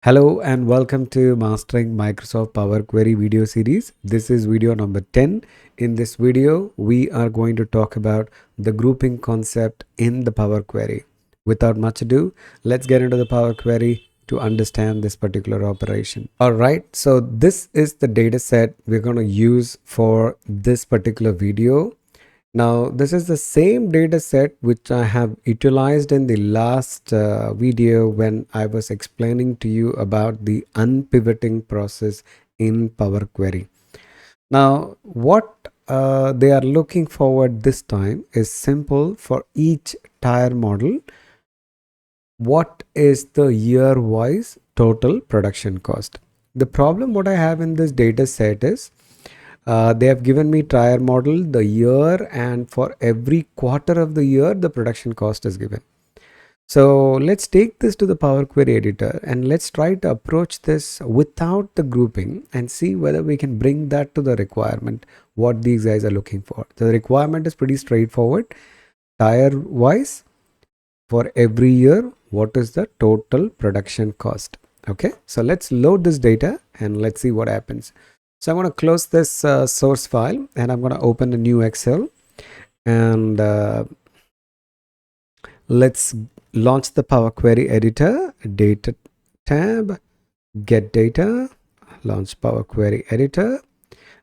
Hello and welcome to Mastering Microsoft Power Query video series. This is video number 10. In this video, we are going to talk about the grouping concept in the Power Query. Without much ado, let's get into the Power Query to understand this particular operation. All right, so this is the data set we're going to use for this particular video. Now, this is the same data set which I have utilized in the last video when I was explaining to you about the unpivoting process in Power Query. Now, what they are looking forward this time is simple. For each tire model, what is the year-wise total production cost? The problem what I have in this data set is they have given me tire model, the year, and for every quarter of the year, the production cost is given. So let's take this to the Power Query editor and let's try to approach this without the grouping and see whether we can bring that to the requirement, what these guys are looking for. The requirement is pretty straightforward. Tire wise, for every year, what is the total production cost? Okay, so let's load this data and let's see what happens. So I'm going to close this source file and I'm going to open a new Excel and let's launch the Power Query editor, data tab, get data, launch Power Query editor.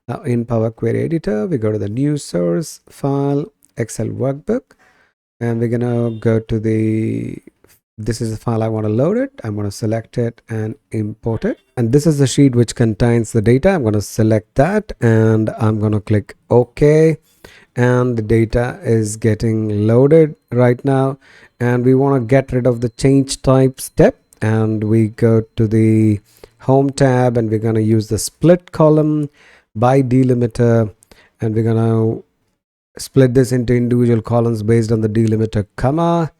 Now in Power Query editor, we go to the new source file, Excel workbook, and we're going to go to this is the file I want to load it. I'm going to select it and import it. And this is the sheet which contains the data. I'm going to select that and I'm going to click OK. And the data is getting loaded right now. And we want to get rid of the change type step. And we go to the home tab and we're going to use the split column by delimiter. And we're going to split this into individual columns based on the delimiter comma.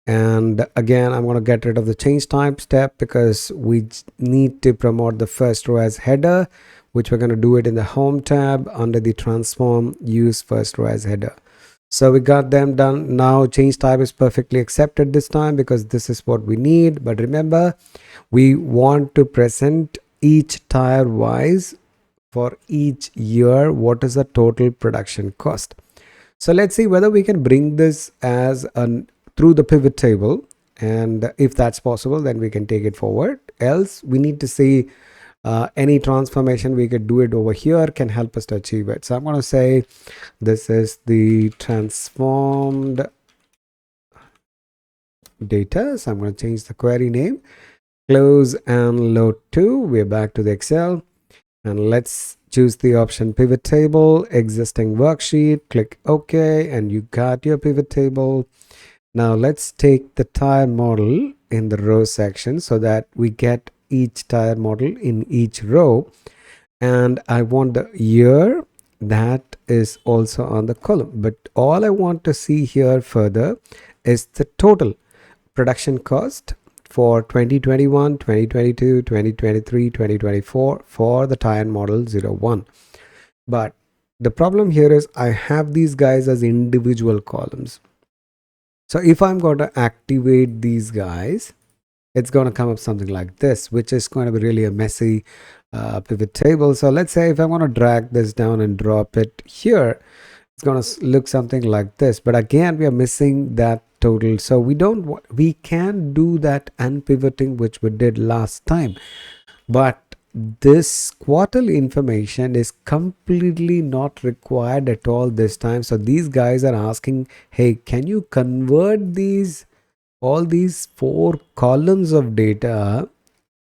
And again, I'm going to get rid of the change type step because we need to promote the first row as header, which we're going to do it in the home tab under the transform, use first row as header. So we got them done. Now change type is perfectly accepted this time because this is what we need. But remember, we want to present each tire wise for each year. What is the total production cost? So let's see whether we can bring this as through the pivot table, and if that's possible, then we can take it forward. Else we need to see any transformation we could do it over here can help us to achieve it. So I'm going to say this is the transformed data. So I'm going to change the query name, close and load to. We're back to the Excel and let's choose the option pivot table, existing worksheet, click OK, and you got your pivot table. Now let's take the tire model in the row section so that we get each tire model in each row, and I want the year that is also on the column. But all I want to see here further is the total production cost for 2021, 2022, 2023, 2024 for the tire model 01. But the problem here is I have these guys as individual columns. So if I'm going to activate these guys, it's going to come up something like this, which is going to be really a messy pivot table. So let's say if I want to drag this down and drop it here, it's going to look something like this. But again, we are missing that total. So we can do that unpivoting, which we did last time. But this quarterly information is completely not required at all this time. So these guys are asking, hey, can you convert all these 4 columns of data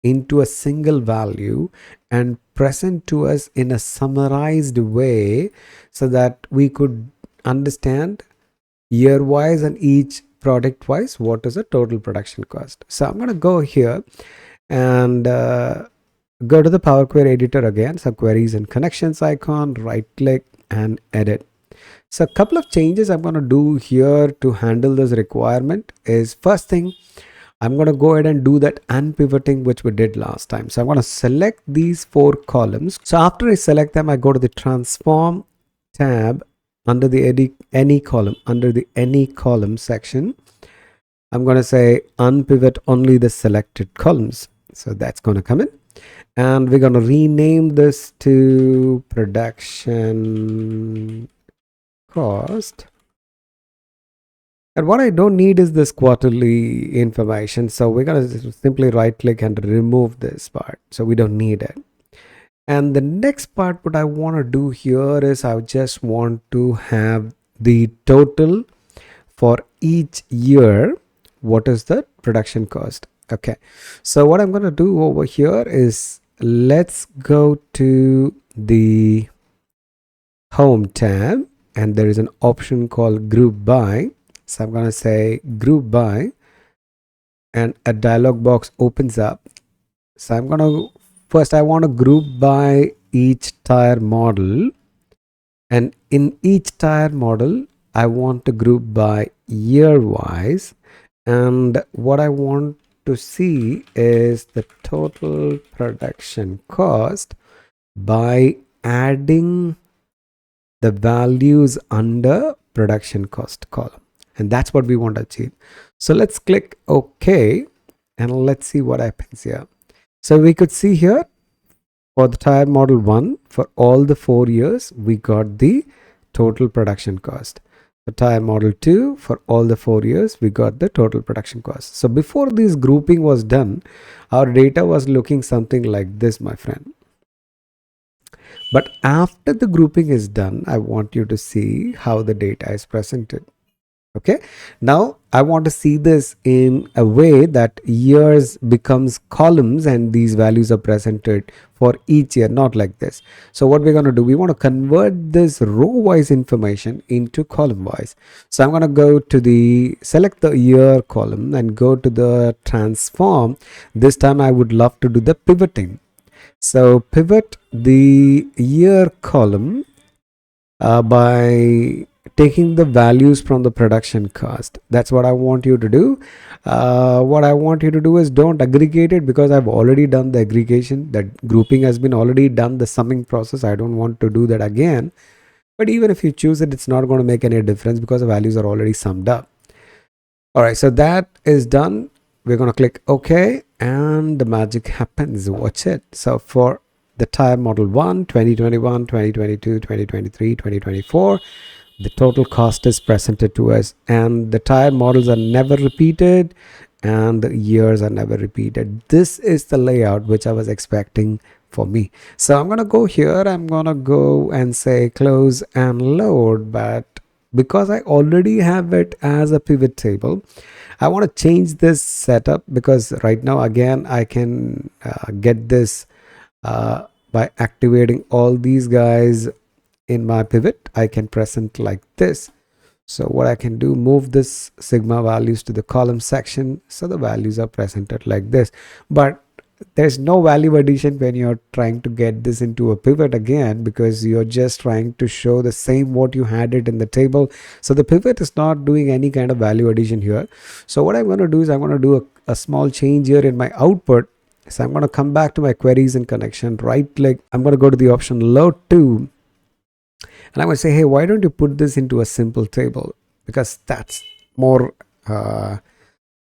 into a single value and present to us in a summarized way so that we could understand year wise and each product wise what is the total production cost. So I'm going to go here and go to the Power Query editor again. So queries and connections icon, right click and edit. So a couple of changes I'm going to do here to handle this requirement is, first thing, I'm going to go ahead and do that unpivoting which we did last time. So I'm going to select these 4 columns. So after I select them, I go to the transform tab under the any column, under the any column section. I'm going to say unpivot only the selected columns. So that's going to come in. And we're going to rename this to production cost. And what I don't need is this quarterly information. So we're going to simply right click and remove this part. So we don't need it. And the next part, what I want to do here is I just want to have the total for each year. What is the production cost? Okay. So what I'm going to do over here is let's go to the home tab, and there is an option called group by. So I'm going to say group by, and a dialog box opens up. So I'm going to first I want to group by each tire model, and in each tire model I want to group by year wise, and what I want to see is the total production cost by adding the values under production cost column, and that's what we want to achieve. So let's click OK, and let's see what happens here. So we could see here for the tire model 1, for all the 4 years we got the total production cost. For tire model 2, for all the 4 years we got the total production cost. So before this grouping was done, our data was looking something like this, my friend. But after the grouping is done, I want you to see how the data is presented. Okay, now I want to see this in a way that years becomes columns and these values are presented for each year, not like this. So what we're going to do, we want to convert this row wise information into column wise. So I'm going to go to the select the year column and go to the transform. This time I would love to do the pivoting. So pivot the year column by taking the values from the production cost. That's what I want you to do. What I want you to do is don't aggregate it, because I've already done the aggregation. That grouping has been already done, the summing process. I don't want to do that again. But even if you choose it, it's not going to make any difference because the values are already summed up. All right, so that is done. We're going to click OK, and the magic happens. Watch it. So for the tire model 1, 2021, 2022, 2023, 2024, the total cost is presented to us, and the tire models are never repeated and the years are never repeated. This is the layout which I was expecting for me. So I'm going to go here. I'm going to go and say close and load, but because I already have it as a pivot table, I want to change this setup, because right now again I can get this by activating all these guys in my pivot. I can present like this. So what I can do, move this sigma values to the column section, so the values are presented like this. But there's no value addition when you're trying to get this into a pivot again, because you're just trying to show the same what you had it in the table. So the pivot is not doing any kind of value addition here. So what I'm going to do is I'm going to do a small change here in my output. So I'm going to come back to my queries and connection, right click. I'm going to go to the option load to, and I'm going to say, hey, why don't you put this into a simple table, because that's more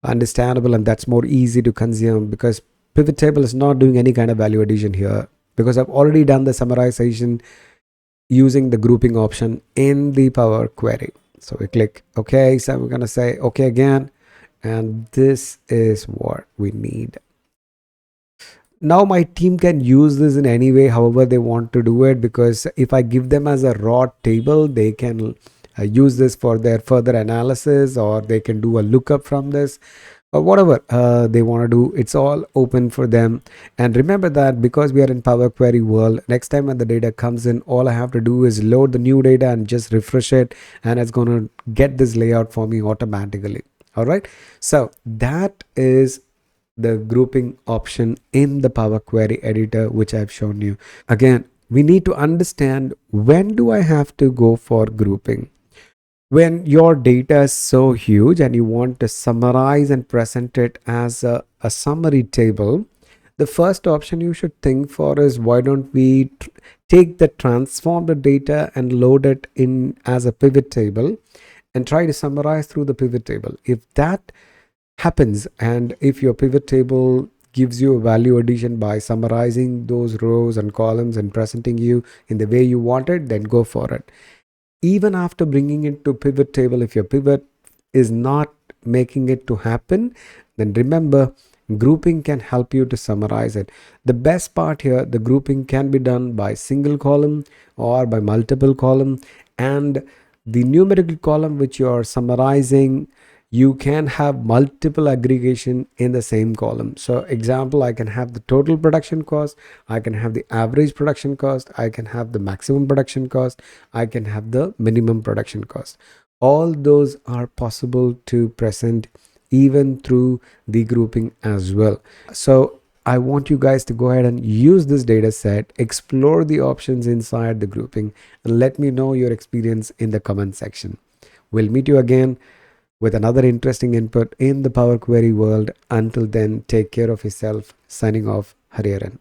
understandable and that's more easy to consume, because pivot table is not doing any kind of value addition here, because I've already done the summarization using the grouping option in the Power Query. So we click OK. So we're going to say OK again, and this is what we need. Now my team can use this in any way however they want to do it, because if I give them as a raw table, they can use this for their further analysis, or they can do a lookup from this, or whatever they want to do. It's all open for them. And remember that because we are in Power Query world, next time when the data comes in, all I have to do is load the new data and just refresh it, and it's going to get this layout for me automatically. All right, so that is the grouping option in the Power Query editor, which I've shown you. Again, we need to understand, when do I have to go for grouping? When your data is so huge and you want to summarize and present it as a summary table, the first option you should think for is, why don't we take the transformed data and load it in as a pivot table and try to summarize through the pivot table. If that happens, and if your pivot table gives you a value addition by summarizing those rows and columns and presenting you in the way you want it, then go for it. Even after bringing it to pivot table, if your pivot is not making it to happen, then remember, grouping can help you to summarize it. The best part here, the grouping can be done by single column or by multiple column, and the numerical column which you are summarizing, you can have multiple aggregation in the same column. So example, I can have the total production cost, I can have the average production cost, I can have the maximum production cost, I can have the minimum production cost. All those are possible to present even through the grouping as well. So I want you guys to go ahead and use this data set, explore the options inside the grouping, and let me know your experience in the comment section. We'll meet you again with another interesting input in the Power Query world. Until then, take care of yourself. Signing off, Hariharan.